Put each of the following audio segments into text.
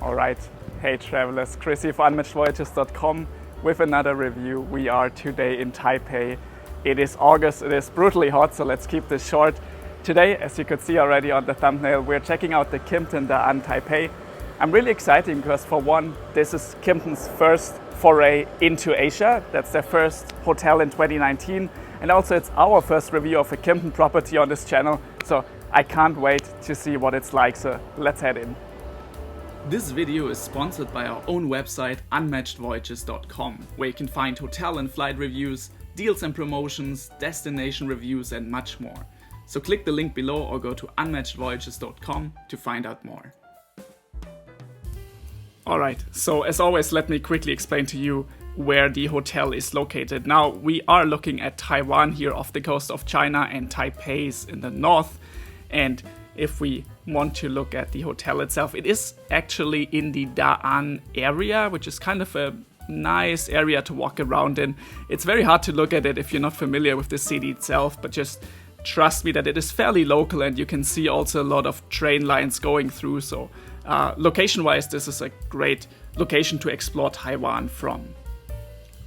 Alright, hey travelers, Chrissy for Unmatched.com with another review. We are today in Taipei. It is August, it is brutally hot, so let's keep this short. Today, as you could see already on the thumbnail, we're checking out the Kimpton Da'an Taipei. I'm really excited because for one, this is Kimpton's first foray into Asia. That's their first hotel in 2019. And also it's our first review of a Kimpton property on this channel. So I can't wait to see what it's like, so let's head in. This video is sponsored by our own website Unmatched.Voyages.com, where you can find hotel and flight reviews, deals and promotions, destination reviews and much more. So click the link below or go to Unmatched.Voyages.com to find out more. Alright, so as always, let me quickly explain to you where the hotel is located. Now, we are looking at Taiwan here off the coast of China, and Taipei is in the north. And if we want to look at the hotel itself, it is actually in the Daan area, which is kind of a nice area to walk around in. It's very hard to look at it if you're not familiar with the city itself, but just trust me that it is fairly local, and you can see also a lot of train lines going through. So location-wise, this is a great location to explore Taiwan from.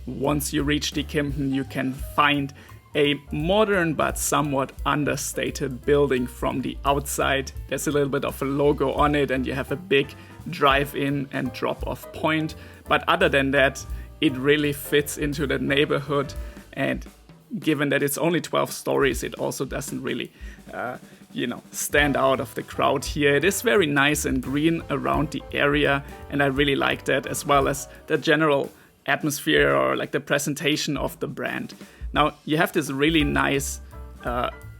Once you reach the Kimpton, you can find a modern but somewhat understated building from the outside. There's a little bit of a logo on it, and you have a big drive-in and drop-off point. But other than that, it really fits into the neighborhood, and given that it's only 12 stories, it also doesn't really stand out of the crowd here. It is very nice and green around the area, and I really like that, as well as the general atmosphere or like the presentation of the brand. Now, you have this really nice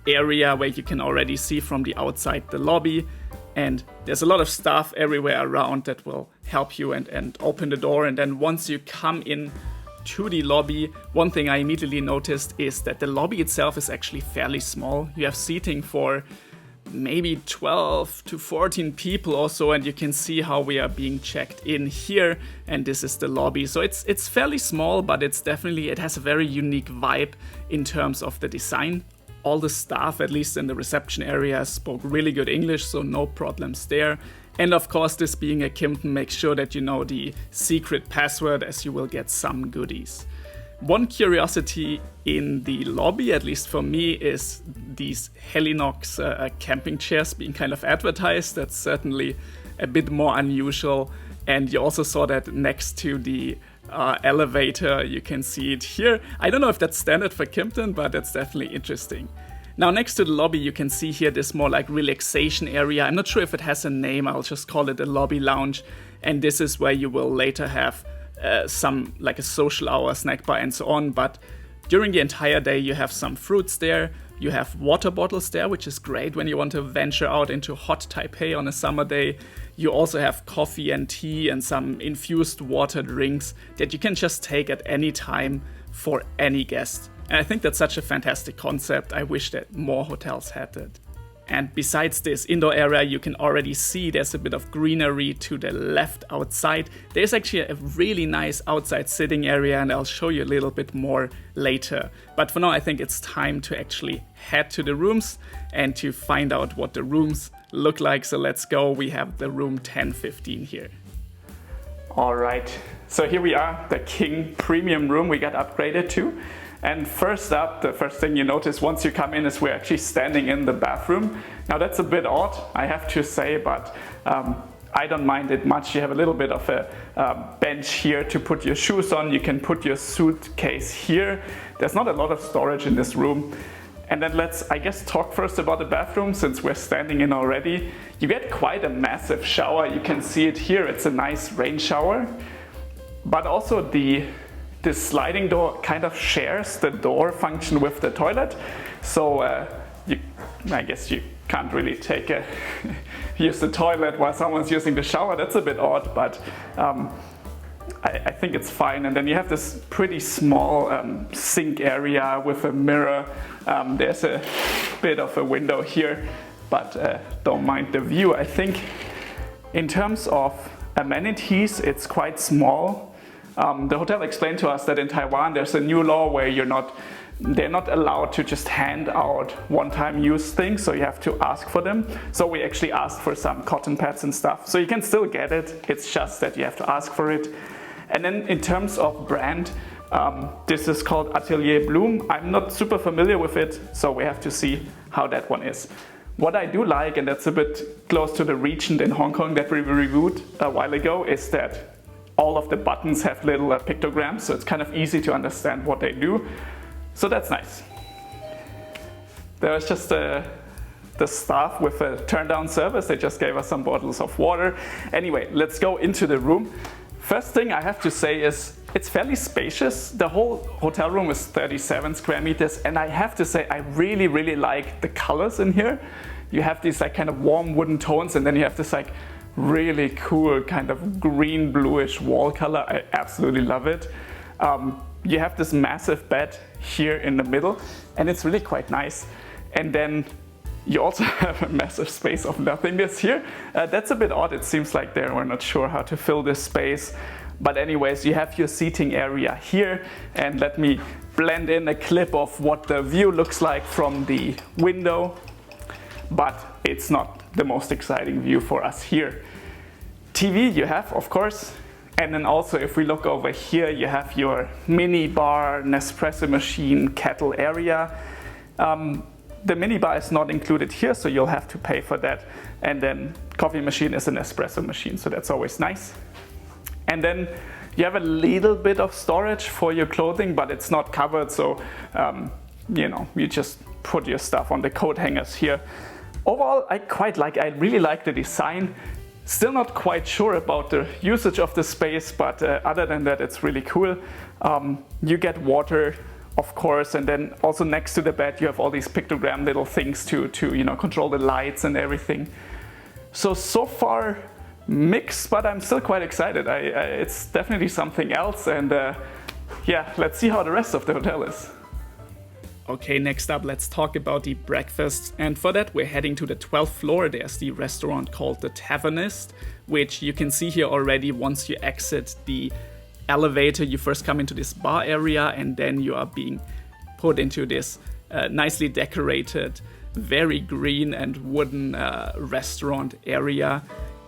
area where you can already see from the outside the lobby, and there's a lot of stuff everywhere around that will help you and open the door. And then once you come in to the lobby, one thing I immediately noticed is that the lobby itself is actually fairly small. You have seating for maybe 12 to 14 people or so, and you can see how we are being checked in here, and this is the lobby. So it's fairly small, but it has a very unique vibe in terms of the design. All the staff, at least in the reception area, spoke really good English, so no problems there. And of course, this being a Kimpton, make sure that you know the secret password, as you will get some goodies. One curiosity in the lobby, at least for me, is these Helinox camping chairs being kind of advertised. That's certainly a bit more unusual. And you also saw that next to the elevator. You can see it here. I don't know if that's standard for Kimpton, but that's definitely interesting. Now, next to the lobby, you can see here this more like relaxation area. I'm not sure if it has a name. I'll just call it a lobby lounge. And this is where you will later have some like a social hour, snack bar and so on. But during the entire day, you have some fruits there. You have water bottles there, which is great when you want to venture out into hot Taipei on a summer day. You also have coffee and tea and some infused water drinks that you can just take at any time for any guest. And I think that's such a fantastic concept. I wish that more hotels had it. And besides this indoor area, you can already see there's a bit of greenery to the left outside. There's actually a really nice outside sitting area, and I'll show you a little bit more later. But for now, I think it's time to actually head to the rooms and to find out what the rooms look like. So let's go. We have the room 1015 here. All right, so here we are, the King Premium room we got upgraded to. And first up, the first thing you notice once you come in is we're actually standing in the bathroom. Now that's a bit odd, I have to say, but I don't mind it much. You have a little bit of a bench here to put your shoes on. You can put your suitcase here. There's not a lot of storage in this room. And then let's, I guess, talk first about the bathroom, since we're standing in already. You get quite a massive shower. You can see it here. It's a nice rain shower. But also this sliding door kind of shares the door function with the toilet. So I guess you can't really use the toilet while someone's using the shower. That's a bit odd, but I think it's fine. And then you have this pretty small sink area with a mirror. There's a bit of a window here, but don't mind the view. I think in terms of amenities, it's quite small. The hotel explained to us that in Taiwan there's a new law where you're not they're not allowed to just hand out one-time use things, so you have to ask for them. So we actually asked for some cotton pads and stuff. So you can still get it, it's just that you have to ask for it. And then in terms of brand, this is called Atelier Bloom. I'm not super familiar with it, so we have to see how that one is. What I do like, and that's a bit close to the Regent in Hong Kong that we reviewed a while ago, is that all of the buttons have little pictograms, so it's kind of easy to understand what they do. So that's nice. There's just the staff with a turn-down service. They just gave us some bottles of water. Anyway, let's go into the room. First thing I have to say is it's fairly spacious. The whole hotel room is 37 square meters, and I have to say I really, really like the colors in here. You have these like kind of warm wooden tones, and then you have this like really cool kind of green bluish wall color. I absolutely love it. You have this massive bed here in the middle, and it's really quite nice. And then you also have a massive space of nothingness here. That's a bit odd. It seems like they were not sure how to fill this space. But anyways, you have your seating area here, and let me blend in a clip of what the view looks like from the window. But it's not the most exciting view for us here. TV you have, of course. And then also if we look over here, you have your mini bar, Nespresso machine, kettle area. The mini bar is not included here, so you'll have to pay for that. And then coffee machine is an espresso machine, so that's always nice. And then you have a little bit of storage for your clothing, but it's not covered, so you just put your stuff on the coat hangers here. Overall, I really like the design. Still not quite sure about the usage of the space, but other than that, it's really cool. You get water, of course, and then also next to the bed, you have all these pictogram little things to control the lights and everything. So far, mixed, but I'm still quite excited. It's definitely something else, and yeah, let's see how the rest of the hotel is. Okay, next up, let's talk about the breakfast. And for that, we're heading to the 12th floor. There's the restaurant called The Tavernist, which you can see here already. Once you exit the elevator, you first come into this bar area, and then you are being put into this nicely decorated, very green and wooden restaurant area.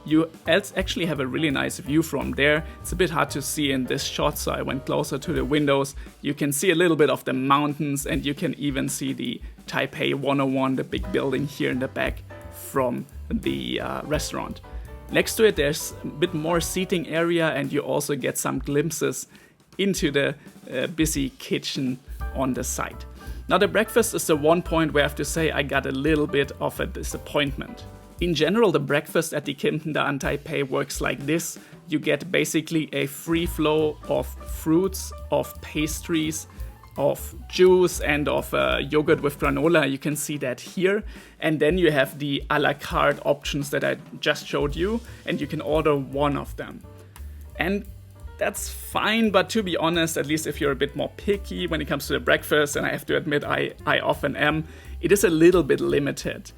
You actually have a really nice view from there. It's a bit hard to see in this shot, so I went closer to the windows. You can see a little bit of the mountains, and you can even see the Taipei 101, the big building here in the back from the restaurant. Next to it, there's a bit more seating area, and you also get some glimpses into the busy kitchen on the side. Now, the breakfast is the one point where I have to say I got a little bit of a disappointment. In general, the breakfast at the Kimpton Da'an Taipei works like this. You get basically a free flow of fruits, of pastries, of juice, and of yogurt with granola. You can see that here. And then you have the a la carte options that I just showed you, and you can order one of them. And that's fine, but to be honest, at least if you're a bit more picky when it comes to the breakfast, and I have to admit I often am, it is a little bit limited.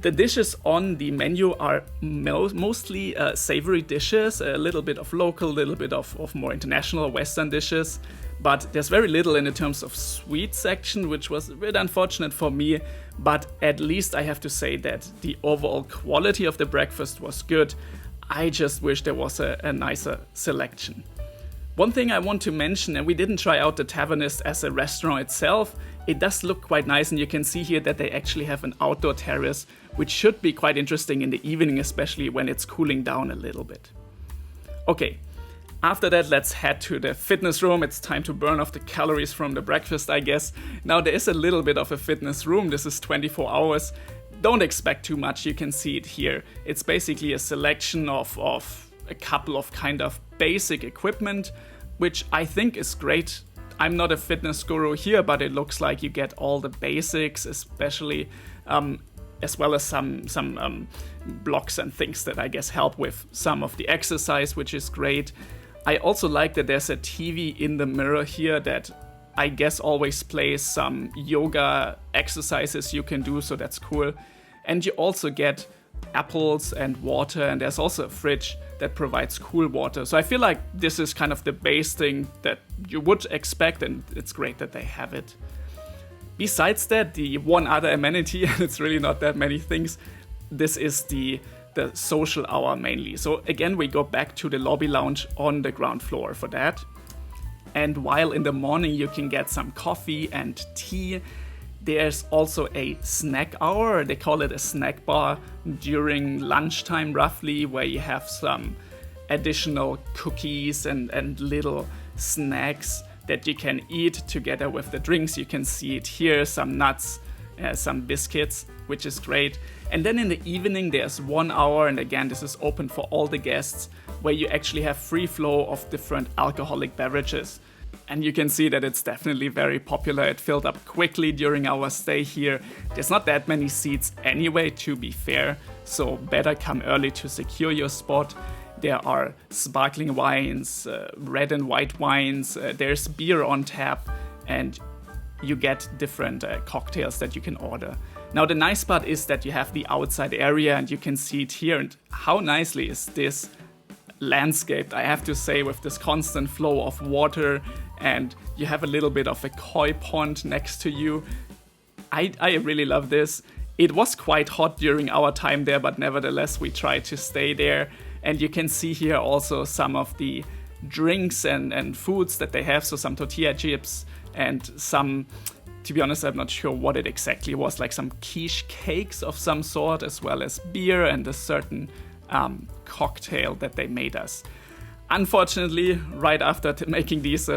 The dishes on the menu are mostly savory dishes, a little bit of local, a little bit of more international Western dishes, but there's very little in the terms of sweet section, which was a bit unfortunate for me, but at least I have to say that the overall quality of the breakfast was good. I just wish there was a nicer selection. One thing I want to mention, and we didn't try out the Tavernist as a restaurant itself, it does look quite nice, and you can see here that they actually have an outdoor terrace, which should be quite interesting in the evening, especially when it's cooling down a little bit. Okay, after that, let's head to the fitness room. It's time to burn off the calories from the breakfast, I guess. Now, there is a little bit of a fitness room. This is 24 hours. Don't expect too much, you can see it here. It's basically a selection of a couple of kind of basic equipment, which I think is great. I'm not a fitness guru here, but it looks like you get all the basics, especially as well as some blocks and things that I guess help with some of the exercise, which is great. I also like that there's a TV in the mirror here that I guess always plays some yoga exercises you can do, so that's cool. And you also get apples and water, and there's also a fridge that provides cool water. So I feel like this is kind of the base thing that you would expect, and it's great that they have it. Besides that, the one other amenity, and it's really not that many things, this is the social hour mainly. So again, we go back to the lobby lounge on the ground floor for that. And while in the morning you can get some coffee and tea, there's also a snack hour. They call it a snack bar during lunchtime roughly, where you have some additional cookies and little snacks that you can eat together with the drinks. You can see it here, some nuts, some biscuits, which is great. And then in the evening there's 1 hour, and again this is open for all the guests, where you actually have free flow of different alcoholic beverages. And you can see that it's definitely very popular. It filled up quickly during our stay here. There's not that many seats anyway, to be fair, so better come early to secure your spot. There are sparkling wines, red and white wines, there's beer on tap, and you get different cocktails that you can order. Now the nice part is that you have the outside area, and you can see it here. And how nicely is this landscaped, I have to say, with this constant flow of water, and you have a little bit of a koi pond next to you. I really love this. It was quite hot during our time there, but nevertheless we tried to stay there. And you can see here also some of the drinks and foods that they have. So some tortilla chips and some, to be honest, I'm not sure what it exactly was, like some quiche cakes of some sort, as well as beer and a certain cocktail that they made us. Unfortunately, right after making this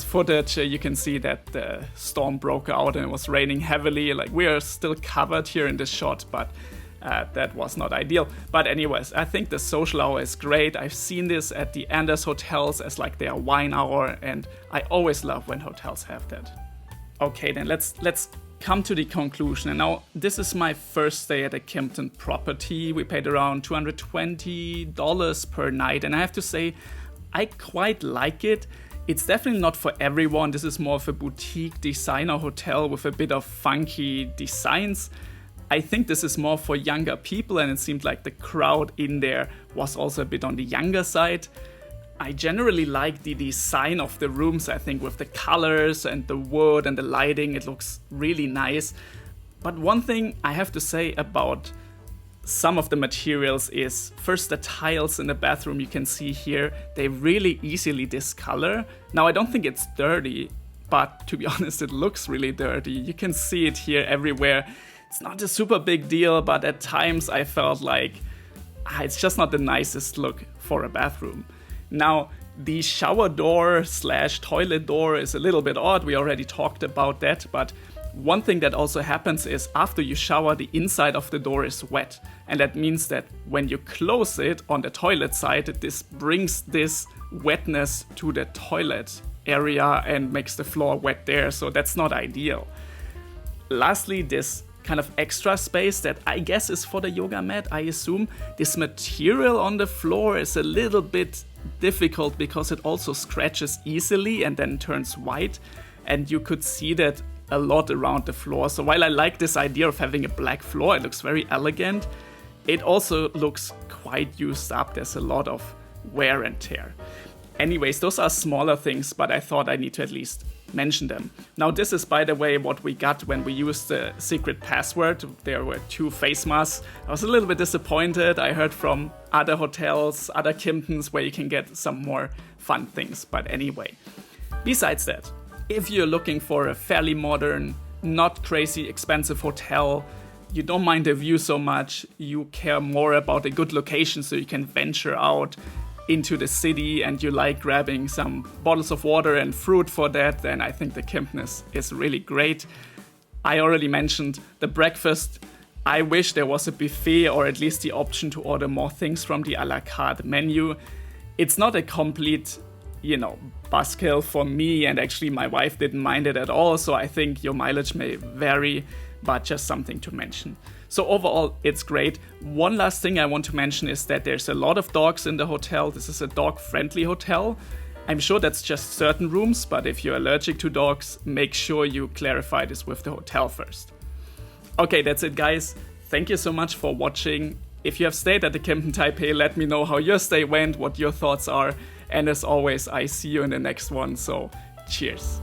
footage, you can see that the storm broke out and it was raining heavily. Like, we are still covered here in this shot, but that was not ideal. But anyways, I think the social hour is great. I've seen this at the Anders hotels as like their wine hour, and I always love when hotels have that. Okay, then let's come to the conclusion. And now this is my first stay at a Kimpton property. We paid around $220 per night, and I have to say I quite like it. It's definitely not for everyone. This is more of a boutique designer hotel with a bit of funky designs. I think this is more for younger people, and it seemed like the crowd in there was also a bit on the younger side. I generally like the design of the rooms. I think with the colors and the wood and the lighting, it looks really nice. But one thing I have to say about some of the materials is, first, the tiles in the bathroom you can see here, they really easily discolor. Now I don't think it's dirty, but to be honest, it looks really dirty. You can see it here everywhere. It's not a super big deal, but at times I felt like it's just not the nicest look for a bathroom. Now, the shower door / toilet door is a little bit odd. We already talked about that, but one thing that also happens is after you shower, the inside of the door is wet. And that means that when you close it on the toilet side, this brings this wetness to the toilet area and makes the floor wet there. So that's not ideal. Lastly, this kind of extra space that I guess is for the yoga mat, I assume. This material on the floor is a little bit difficult because it also scratches easily and then turns white, and you could see that a lot around the floor. So while I like this idea of having a black floor, it looks very elegant, it also looks quite used up. There's a lot of wear and tear. Anyways, those are smaller things, but I thought I need to at least mention them. Now, this is, by the way, what we got when we used the secret password. There were 2 face masks. I was a little bit disappointed. I heard from other hotels, other Kimptons, where you can get some more fun things. But anyway, besides that, if you're looking for a fairly modern, not crazy expensive hotel, you don't mind the view so much, you care more about a good location so you can venture out into the city, and you like grabbing some bottles of water and fruit for that, then I think the Kimpton is really great. I already mentioned the breakfast. I wish there was a buffet, or at least the option to order more things from the a la carte menu. It's not a complete, buzzkill for me, and actually my wife didn't mind it at all, so I think your mileage may vary, but just something to mention. So overall, it's great. One last thing I want to mention is that there's a lot of dogs in the hotel. This is a dog-friendly hotel. I'm sure that's just certain rooms, but if you're allergic to dogs, make sure you clarify this with the hotel first. Okay, that's it, guys. Thank you so much for watching. If you have stayed at the Kimpton Taipei, let me know how your stay went, what your thoughts are. And as always, I see you in the next one, so cheers.